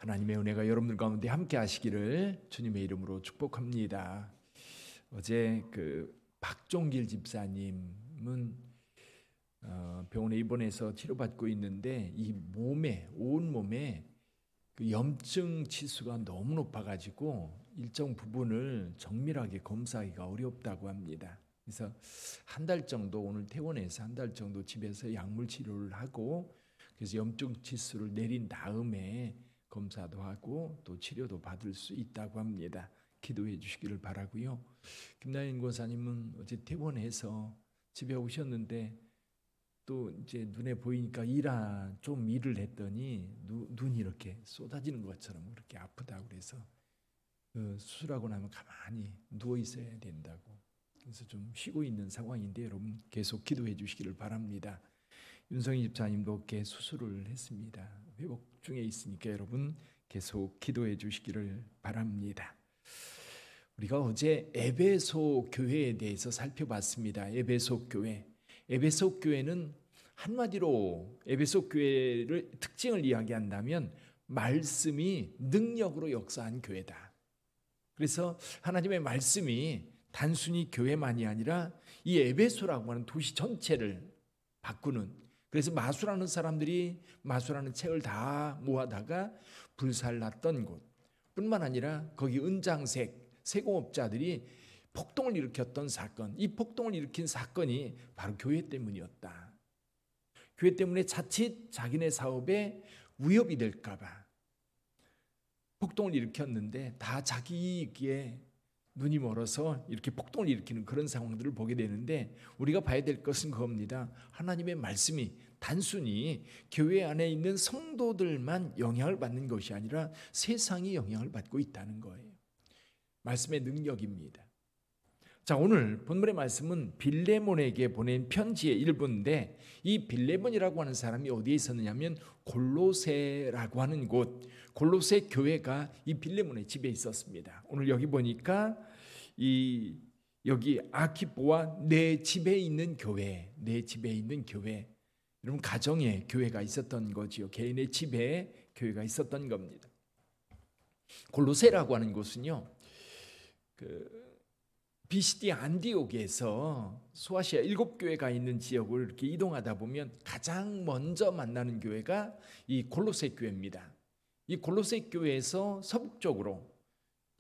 하나님의 은혜가 여러분들 가운데 함께 하시기를 주님의 이름으로 축복합니다. 어제 박종길 집사님은 병원에 입원해서 치료받고 있는데 이 온몸에 그 염증 치수가 너무 높아가지고 일정 부분을 정밀하게 검사하기가 어렵다고 합니다. 그래서 한 달 정도, 오늘 퇴원해서 한 달 정도 집에서 약물 치료를 하고, 그래서 염증 치수를 내린 다음에 검사도 하고 또 치료도 받을 수 있다고 합니다. 기도해 주시기를 바라고요. 김나인 권사님은 어제 퇴원해서 집에 오셨는데 또 이제 눈에 보이니까 좀 일을 했더니 눈이 이렇게 쏟아지는 것처럼 그렇게 아프다고 그래서 수술하고 나면 가만히 누워 있어야 된다고, 그래서 좀 쉬고 있는 상황인데 여러분 계속 기도해 주시기를 바랍니다. 윤성희 집사님도 개 수술을 했습니다. 회복 중에 있으니까 여러분 계속 기도해 주시기를 바랍니다. 우리가 어제 에베소 교회에 대해서 살펴봤습니다. 에베소 교회는 한마디로 에베소 교회를 특징을 이야기한다면 말씀이 능력으로 역사한 교회다. 그래서 하나님의 말씀이 단순히 교회만이 아니라 이 에베소라고 하는 도시 전체를 바꾸는, 그래서 마술하는 사람들이 마술하는 책을 다 모아다가 불살랐던 곳 뿐만 아니라 거기 은장색 세공업자들이 폭동을 일으켰던 사건, 이 폭동을 일으킨 사건이 바로 교회 때문이었다. 교회 때문에 자칫 자기네 사업에 위협이 될까봐 폭동을 일으켰는데 다 자기 이익에 눈이 멀어서 이렇게 폭동을 일으키는 그런 상황들을 보게 되는데, 우리가 봐야 될 것은 그겁니다. 하나님의 말씀이 단순히 교회 안에 있는 성도들만 영향을 받는 것이 아니라 세상이 영향을 받고 있다는 거예요. 말씀의 능력입니다. 자, 오늘 본문의 말씀은 빌레몬에게 보낸 편지의 일부인데, 이 빌레몬이라고 하는 사람이 어디에 있었느냐면 골로새라고 하는 곳, 골로새 교회가 이 빌레몬의 집에 있었습니다. 오늘 여기 보니까 여기 아키포와 내 집에 있는 교회, 여러분 가정에 교회가 있었던 거지요. 개인의 집에 교회가 있었던 겁니다. 골로새라고 하는 곳은요, 비시디 안디옥에서 소아시아 7교회가 있는 지역을 이렇게 이동하다 보면 가장 먼저 만나는 교회가 이 골로새 교회입니다. 이 골로새 교회에서 서북쪽으로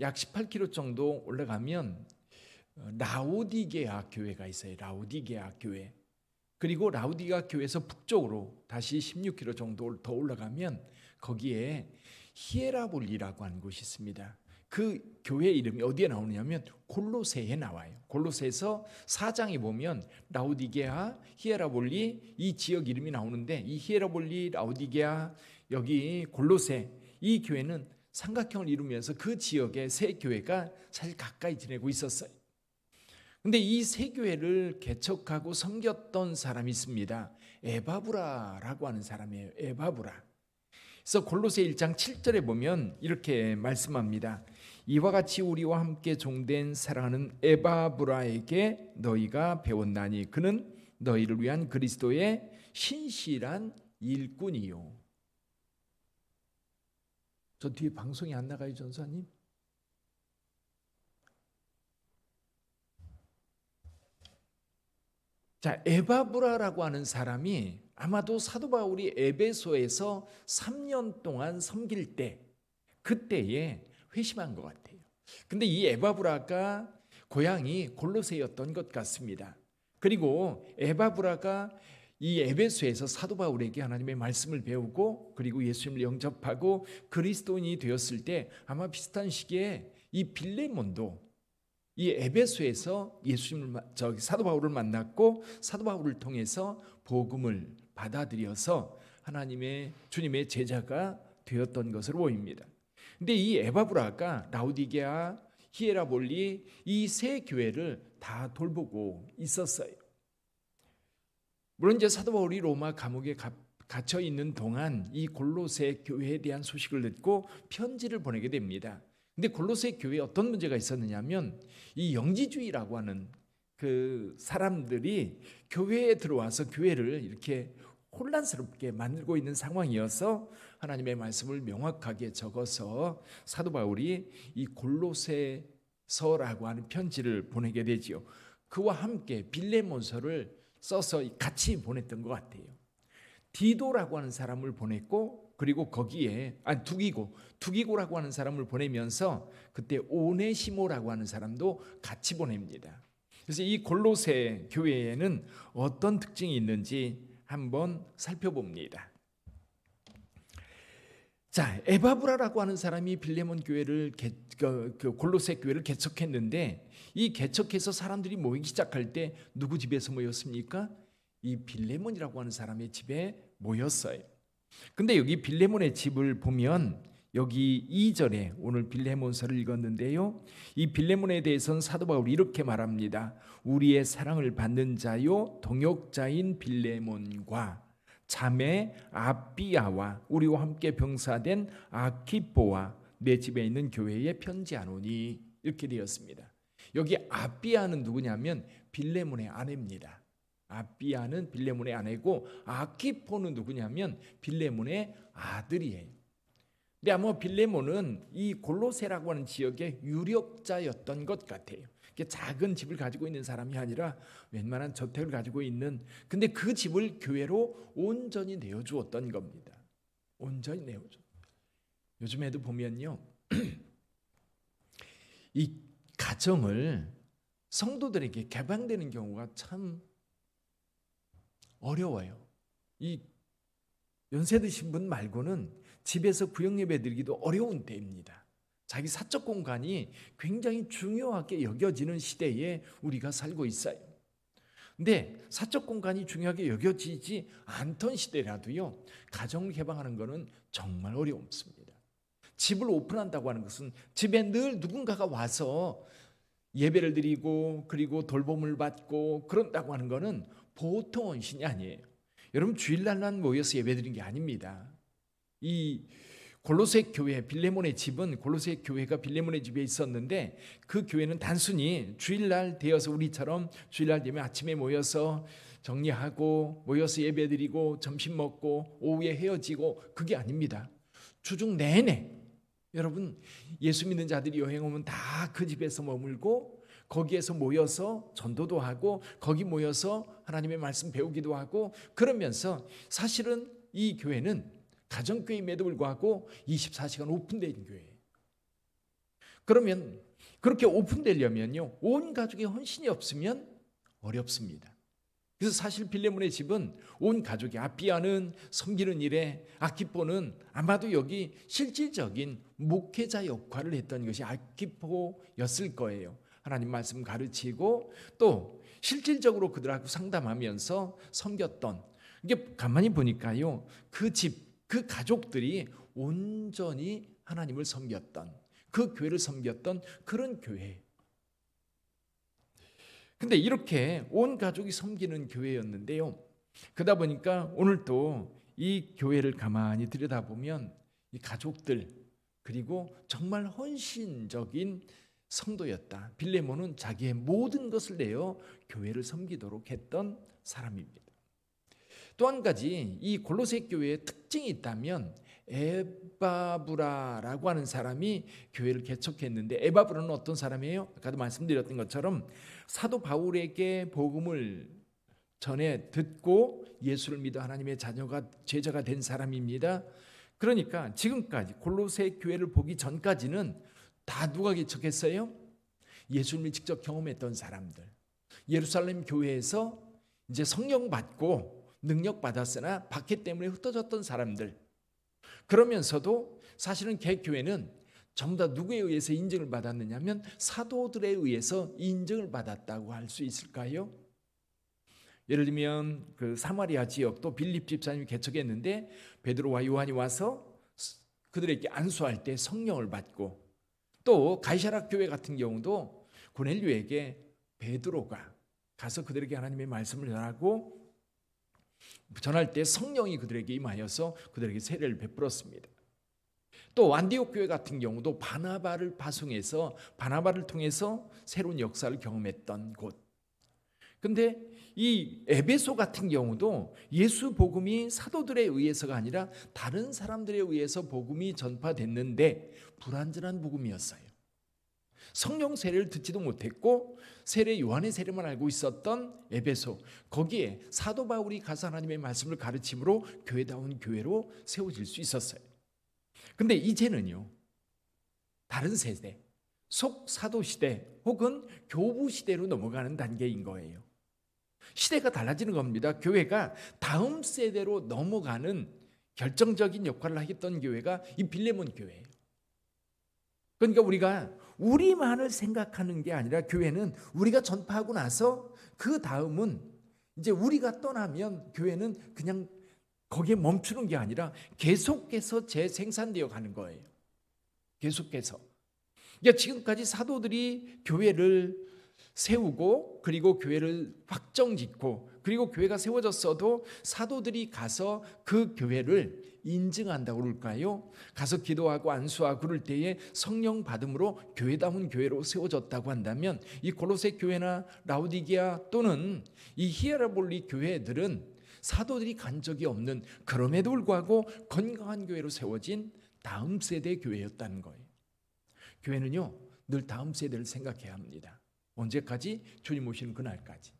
약 18km 정도 올라가면 라오디게아 교회가 있어요. 라오디게아 교회. 그리고 라오디게아 교회에서 북쪽으로 다시 16km 정도 더 올라가면 거기에 히에라볼리라고 하는 곳이 있습니다. 그 교회 이름이 어디에 나오냐면 골로새에 나와요. 골로새에서 4장에 보면 라오디게아, 히에라볼리 이 지역 이름이 나오는데, 이 히에라볼리, 라오디게아, 여기 골로새, 이 교회는 삼각형을 이루면서 그 지역의 세 교회가 사실 가까이 지내고 있었어요. 근데 이 세 교회를 개척하고 섬겼던 사람이 있습니다. 에바브라라고 하는 사람이에요. 에바브라. 그래서 골로새 1장 7절에 보면 이렇게 말씀합니다. 이와 같이 우리와 함께 종된 사랑하는 에바브라에게 너희가 배웠나니 그는 너희를 위한 그리스도의 신실한 일꾼이요. 저 뒤에 방송이 안 나가요, 전사님? 자, 에바브라라고 하는 사람이 아마도 사도 바울이 에베소에서 3년 동안 섬길 때, 그때에 회심한 것 같아요. 근데 이 에바브라가 고향이 골로새였던 것 같습니다. 그리고 에바브라가 이 에베소에서 사도 바울에게 하나님의 말씀을 배우고 그리고 예수님을 영접하고 그리스도인이 되었을 때 아마 비슷한 시기에 이 빌레몬도 이 에베소에서 사도 바울을 만났고 사도 바울을 통해서 복음을 받아들여서 주님의 제자가 되었던 것으로 보입니다. 근데 이 에바브라가 라오디게아, 히에라볼리 이 세 교회를 다 돌보고 있었어요. 물론 이제 사도 바울이 로마 감옥에 갇혀 있는 동안 이 골로새 교회에 대한 소식을 듣고 편지를 보내게 됩니다. 근데 골로새 교회에 어떤 문제가 있었느냐면 이 영지주의라고 하는 그 사람들이 교회에 들어와서 교회를 이렇게 혼란스럽게 만들고 있는 상황이어서 하나님의 말씀을 명확하게 적어서 사도 바울이 이 골로새서라고 하는 편지를 보내게 되지요. 그와 함께 빌레몬서를 써서 같이 보냈던 것 같아요. 디도라고 하는 사람을 보냈고, 그리고 거기에 두기고라고 하는 사람을 보내면서 그때 오네시모라고 하는 사람도 같이 보냅니다. 그래서 이 골로새 교회에는 어떤 특징이 있는지 한번 살펴봅니다. 자, 에바브라라고 하는 사람이 빌레몬 교회를 골로새 교회를 개척했는데, 이 개척해서 사람들이 모이기 시작할 때 누구 집에서 모였습니까? 이 빌레몬이라고 하는 사람의 집에 모였어요. 근데 여기 빌레몬의 집을 보면 여기 2절에 오늘 빌레몬서를 읽었는데요, 이 빌레몬에 대해서는 사도 바울이 이렇게 말합니다. 우리의 사랑을 받는 자요 동역자인 빌레몬과 자매 아비아와 우리와 함께 병사된 아키포와 내 집에 있는 교회에 편지하노니, 이렇게 되었습니다. 여기 아비아는 누구냐면 빌레몬의 아내입니다. 아비아는 빌레몬의 아내고, 아키포는 누구냐면 빌레몬의 아들이에요. 근데 아마 빌레몬은 이 골로새라고 하는 지역의 유력자였던 것 같아요. 작은 집을 가지고 있는 사람이 아니라 웬만한 저택을 가지고 있는, 근데 그 집을 교회로 온전히 내어주었던 겁니다. 온전히 내어줘. 요즘에도 보면요, 이 가정을 성도들에게 개방되는 경우가 참 어려워요. 이 연세 드신 분 말고는 집에서 구역 예배 드리기도 어려운 때입니다. 자기 사적 공간이 굉장히 중요하게 여겨지는 시대에 우리가 살고 있어요. 근데 사적 공간이 중요하게 여겨지지 않던 시대라도요, 가정을 개방하는 것은 정말 어렵습니다. 집을 오픈한다고 하는 것은 집에 늘 누군가가 와서 예배를 드리고 그리고 돌봄을 받고 그런다고 하는 것은 보통 헌신이 아니에요. 여러분, 주일날만 모여서 예배드린 게 아닙니다. 이 골로새 교회, 빌레몬의 집은 골로새 교회가 빌레몬의 집에 있었는데, 그 교회는 단순히 주일날 되어서 우리처럼 주일날 되면 아침에 모여서 정리하고 모여서 예배드리고 점심 먹고 오후에 헤어지고, 그게 아닙니다. 주중 내내 여러분, 예수 믿는 자들이 여행 오면 다 그 집에서 머물고 거기에서 모여서 전도도 하고 거기 모여서 하나님의 말씀 배우기도 하고, 그러면서 사실은 이 교회는 가정교회임에도 불구하고 24시간 오픈된 교회예요. 그러면 그렇게 오픈되려면요, 온 가족의 헌신이 없으면 어렵습니다. 그래서 사실 빌레몬의 집은 온 가족이, 아비아는 섬기는 일에, 아키포는 아마도 여기 실질적인 목회자 역할을 했던 것이 아키포였을 거예요. 하나님 말씀 가르치고 또 실질적으로 그들하고 상담하면서 섬겼던, 이게 가만히 보니까요, 그 집, 그 가족들이 온전히 하나님을 섬겼던, 그 교회를 섬겼던 그런 교회. 근데 이렇게 온 가족이 섬기는 교회였는데요, 그러다 보니까 오늘 또 이 교회를 가만히 들여다보면 이 가족들, 그리고 정말 헌신적인 성도였다. 빌레몬은 자기의 모든 것을 내어 교회를 섬기도록 했던 사람입니다. 또 한 가지 이 골로새 교회의 특징이 있다면, 에바브라라고 하는 사람이 교회를 개척했는데, 에바브라는 어떤 사람이에요? 아까도 말씀드렸던 것처럼 사도 바울에게 복음을 전해 듣고 예수를 믿어 하나님의 제자가 된 사람입니다. 그러니까 지금까지 골로새 교회를 보기 전까지는 다 누가 개척했어요? 예수님을 직접 경험했던 사람들. 예루살렘 교회에서 이제 성령 받고 능력 받았으나 박해 때문에 흩어졌던 사람들. 그러면서도 사실은 개교회는 전부 다 누구에 의해서 인정을 받았느냐면 사도들에 의해서 인정을 받았다고 할 수 있을까요? 예를 들면 그 사마리아 지역도 빌립 집사님이 개척했는데, 베드로와 요한이 와서 그들에게 안수할 때 성령을 받고, 또 가이사랴 교회 같은 경우도 고넬료에게 베드로가 가서 그들에게 하나님의 말씀을 전할 때 성령이 그들에게 임하여서 그들에게 세례를 베풀었습니다. 또 안디옥 교회 같은 경우도 바나바를 파송해서 바나바를 통해서 새로운 역사를 경험했던 곳. 근데 이 에베소 같은 경우도 예수 복음이 사도들에 의해서가 아니라 다른 사람들에 의해서 복음이 전파됐는데 불완전한 복음이었어요. 성령 세례를 듣지도 못했고 세례 요한의 세례만 알고 있었던 에베소, 거기에 사도 바울이 가서 하나님의 말씀을 가르침으로 교회다운 교회로 세워질 수 있었어요. 근데 이제는요, 다른 세대, 속 사도 시대 혹은 교부 시대로 넘어가는 단계인 거예요. 시대가 달라지는 겁니다. 교회가 다음 세대로 넘어가는 결정적인 역할을 하겠던 교회가 이 빌레몬 교회예요. 그러니까 우리가 우리만을 생각하는 게 아니라 교회는 우리가 전파하고 나서 그 다음은 이제 우리가 떠나면 교회는 그냥 거기에 멈추는 게 아니라 계속해서 재생산되어 가는 거예요. 계속해서. 그러니까 지금까지 사도들이 교회를 세우고 그리고 교회를 확정짓고 그리고 교회가 세워졌어도 사도들이 가서 그 교회를 인증한다고 그럴까요? 가서 기도하고 안수하고 그럴 때에 성령 받음으로 교회다운 교회로 세워졌다고 한다면 이 골로새 교회나 라오디게아 또는 이 히에라볼리 교회들은 사도들이 간 적이 없는, 그럼에도 불구하고 건강한 교회로 세워진 다음 세대 교회였다는 거예요. 교회는요, 늘 다음 세대를 생각해야 합니다. 언제까지? 주님 오시는 그날까지.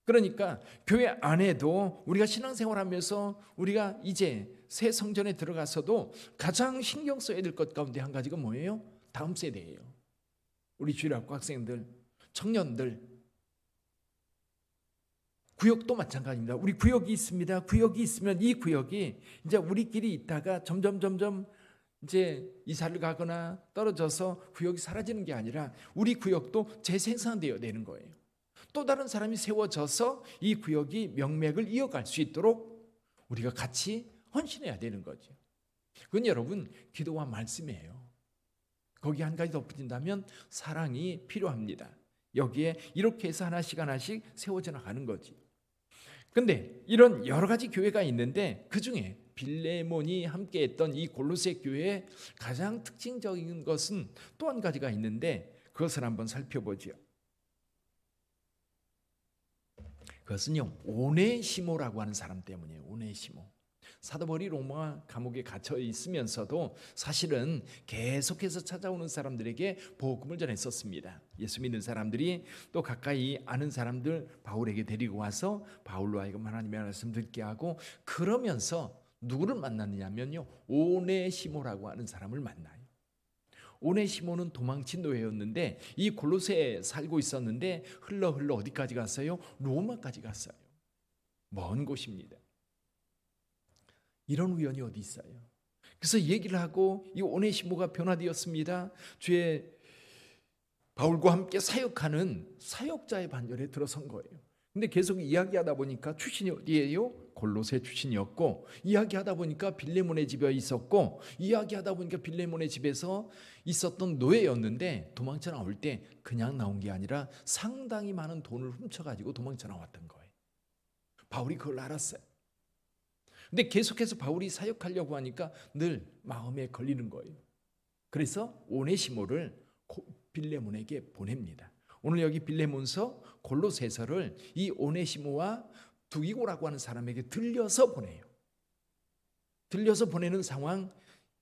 그러니까 교회 안에도 우리가 신앙생활하면서 우리가 이제 새 성전에 들어가서도 가장 신경 써야 될 것 가운데 한 가지가 뭐예요? 다음 세대예요. 우리 주일학교 학생들, 청년들, 구역도 마찬가지입니다. 우리 구역이 있습니다. 구역이 있으면 이 구역이 이제 우리끼리 있다가 점점 이제 이사를 가거나 떨어져서 구역이 사라지는 게 아니라 우리 구역도 재생산되어야 되는 거예요. 또 다른 사람이 세워져서 이 구역이 명맥을 이어갈 수 있도록 우리가 같이 헌신해야 되는 거죠. 그건 여러분 기도와 말씀이에요. 거기 한 가지 덧붙인다면 사랑이 필요합니다. 여기에 이렇게 해서 하나씩 세워져 나가는 거지. 근데 이런 여러 가지 교회가 있는데 그중에 빌레몬이 함께했던 이 골로새 교회의 가장 특징적인 것은 또 한 가지가 있는데 그것을 한번 살펴보죠. 그것은요, 오네시모라고 하는 사람 때문이에요. 오네시모. 사도 바울이 로마 감옥에 갇혀 있으면서도 사실은 계속해서 찾아오는 사람들에게 복음을 전했었습니다. 예수 믿는 사람들이 또 가까이 아는 사람들 바울에게 데리고 와서 바울로 하여금 하나님의 말씀 듣게 하고, 그러면서 누구를 만났느냐면요, 오네시모라고 하는 사람을 만나요. 오네시모는 도망친 노예였는데 이 골로새에 살고 있었는데 흘러 어디까지 갔어요? 로마까지 갔어요. 먼 곳입니다. 이런 우연이 어디 있어요? 그래서 얘기를 하고 이 오네시모가 변화되었습니다. 주의 바울과 함께 사역하는 사역자의 반열에 들어선 거예요. 근데 계속 이야기하다 보니까 출신이 어디예요? 골로새 출신이었고, 이야기하다 보니까 빌레몬의 집에 있었고, 이야기하다 보니까 빌레몬의 집에서 있었던 노예였는데 도망쳐 나올 때 그냥 나온 게 아니라 상당히 많은 돈을 훔쳐가지고 도망쳐 나왔던 거예요. 바울이 그걸 알았어요. 근데 계속해서 바울이 사역하려고 하니까 늘 마음에 걸리는 거예요. 그래서 오네시모를 빌레몬에게 보냅니다. 오늘 여기 빌레몬서, 골로새서를 이 오네시모와 두기고라고 하는 사람에게 들려서 보내요. 들려서 보내는 상황,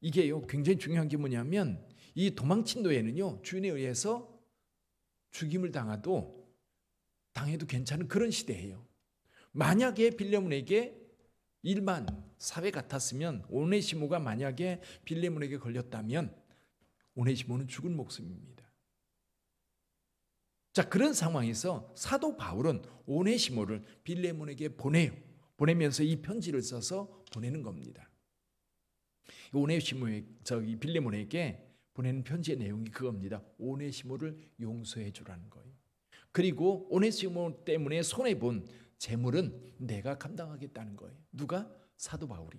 이게요 굉장히 중요한 게 뭐냐면 이 도망친 노예는요 주인에 의해서 죽임을 당해도 괜찮은 그런 시대예요. 만약에 빌레몬에게 일반 사회 같았으면, 오네시모가 만약에 빌레몬에게 걸렸다면 오네시모는 죽은 목숨입니다. 자, 그런 상황에서 사도 바울은 오네시모를 빌레몬에게 보내요. 보내면서 이 편지를 써서 보내는 겁니다. 빌레몬에게 보내는 편지의 내용이 그겁니다. 오네시모를 용서해 주라는 거예요. 그리고 오네시모 때문에 손해본 재물은 내가 감당하겠다는 거예요. 누가? 사도 바울이.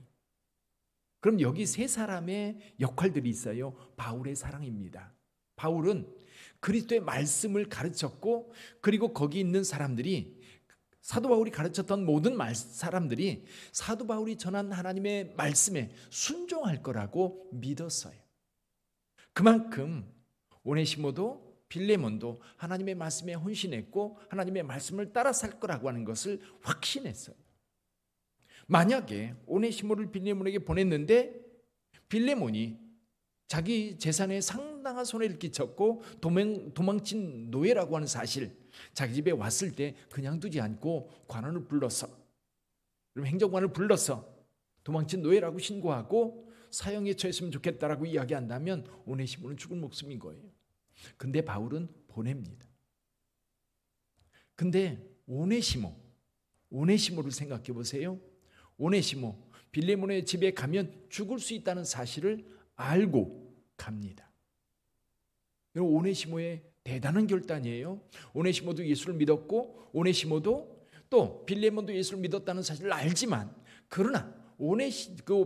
그럼 여기 세 사람의 역할들이 있어요. 바울의 사랑입니다. 바울은 그리스도의 말씀을 가르쳤고, 그리고 거기 있는 사람들이, 사도 바울이 가르쳤던 모든 사람들이 사도 바울이 전한 하나님의 말씀에 순종할 거라고 믿었어요. 그만큼 오네시모도 빌레몬도 하나님의 말씀에 헌신했고 하나님의 말씀을 따라 살 거라고 하는 것을 확신했어요. 만약에 오네시모를 빌레몬에게 보냈는데 빌레몬이 자기 재산에 상당한 손해를 끼쳤고 도망친 노예라고 하는 사실, 자기 집에 왔을 때 그냥 두지 않고 관원을 불러서, 그럼 행정관을 불러서 도망친 노예라고 신고하고 사형에 처했으면 좋겠다라고 이야기한다면 오네시모는 죽을 목숨인 거예요. 근데 바울은 보냅니다. 근데 오네시모를 생각해 보세요. 오네시모, 빌레몬의 집에 가면 죽을 수 있다는 사실을 알고 갑니다. 오네시모의 대단한 결단이에요. 오네시모도 예수를 믿었고 오네시모도 또 빌레몬도 예수를 믿었다는 사실을 알지만, 그러나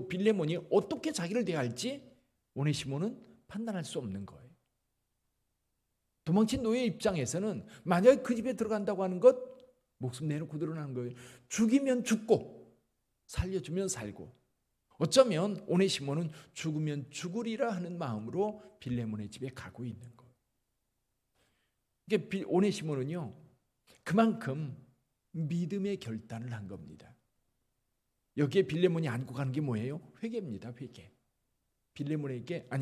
빌레몬이 어떻게 자기를 대할지 오네시모는 판단할 수 없는 거예요. 도망친 노예 입장에서는 만약에 그 집에 들어간다고 하는 것 목숨 내놓고 드러나는 거예요. 죽이면 죽고 살려주면 살고, 어쩌면 오네시모는 죽으면 죽으리라 하는 마음으로 빌레몬의 집에 가고 있는 거예요. 그러니까 오네시모는요, 그만큼 믿음의 결단을 한 겁니다. 여기에 빌레몬이 안고 가는 게 뭐예요? 회개입니다. 회개.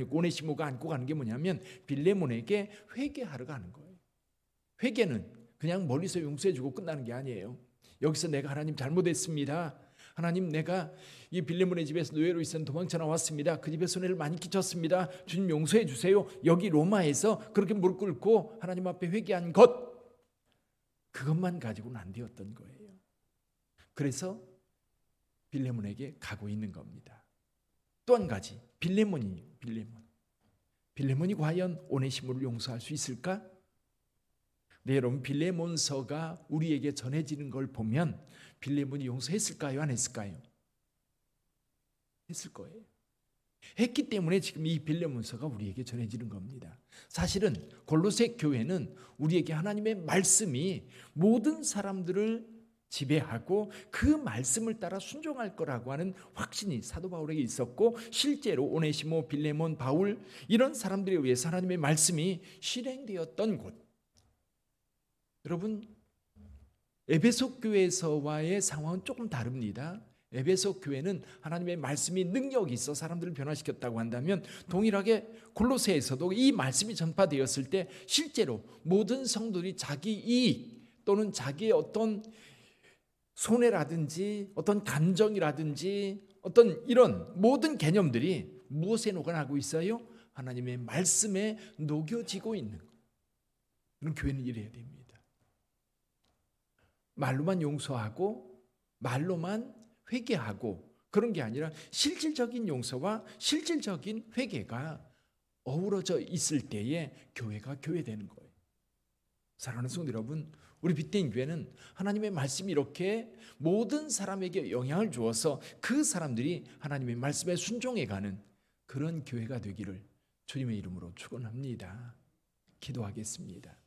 오네시모가 안고 가는 게 뭐냐면 빌레몬에게 회개하러 가는 거예요. 회개는 그냥 멀리서 용서해주고 끝나는 게 아니에요. 여기서 내가 하나님 잘못했습니다. 하나님, 내가 이 빌레몬의 집에서 노예로 있었는데 도망쳐 나왔습니다. 그 집에 손해를 많이 끼쳤습니다. 주님 용서해 주세요. 여기 로마에서 그렇게 무릎 꿇고 하나님 앞에 회개한 것, 그것만 가지고는 안 되었던 거예요. 그래서 빌레몬에게 가고 있는 겁니다. 또 한 가지, 빌레몬이 과연 오네시모를 용서할 수 있을까? 네, 여러분, 빌레몬서가 우리에게 전해지는 걸 보면 빌레몬이 용서했을까요? 안 했을까요? 했을 거예요. 했기 때문에 지금 이 빌레몬서가 우리에게 전해지는 겁니다. 사실은 골로새 교회는 우리에게 하나님의 말씀이 모든 사람들을 지배하고 그 말씀을 따라 순종할 거라고 하는 확신이 사도 바울에게 있었고, 실제로 오네시모, 빌레몬, 바울 이런 사람들에 의해서 하나님의 말씀이 실행되었던 곳. 여러분, 에베소 교회에서와의 상황은 조금 다릅니다. 에베소 교회는 하나님의 말씀이 능력이 있어 사람들을 변화시켰다고 한다면, 동일하게 골로새에서도 이 말씀이 전파되었을 때 실제로 모든 성도들이 자기 이익 또는 자기의 어떤 손해라든지 어떤 감정이라든지 어떤 이런 모든 개념들이 무엇에 녹아나고 있어요? 하나님의 말씀에 녹여지고 있는 것. 그런 교회는 이래야 됩니다. 말로만 용서하고 말로만 회개하고 그런 게 아니라 실질적인 용서와 실질적인 회개가 어우러져 있을 때에 교회가 교회되는 거예요. 사랑하는 성도 여러분, 우리 빅데이 교회는 하나님의 말씀이 이렇게 모든 사람에게 영향을 주어서 그 사람들이 하나님의 말씀에 순종해가는 그런 교회가 되기를 주님의 이름으로 축원합니다. 기도하겠습니다.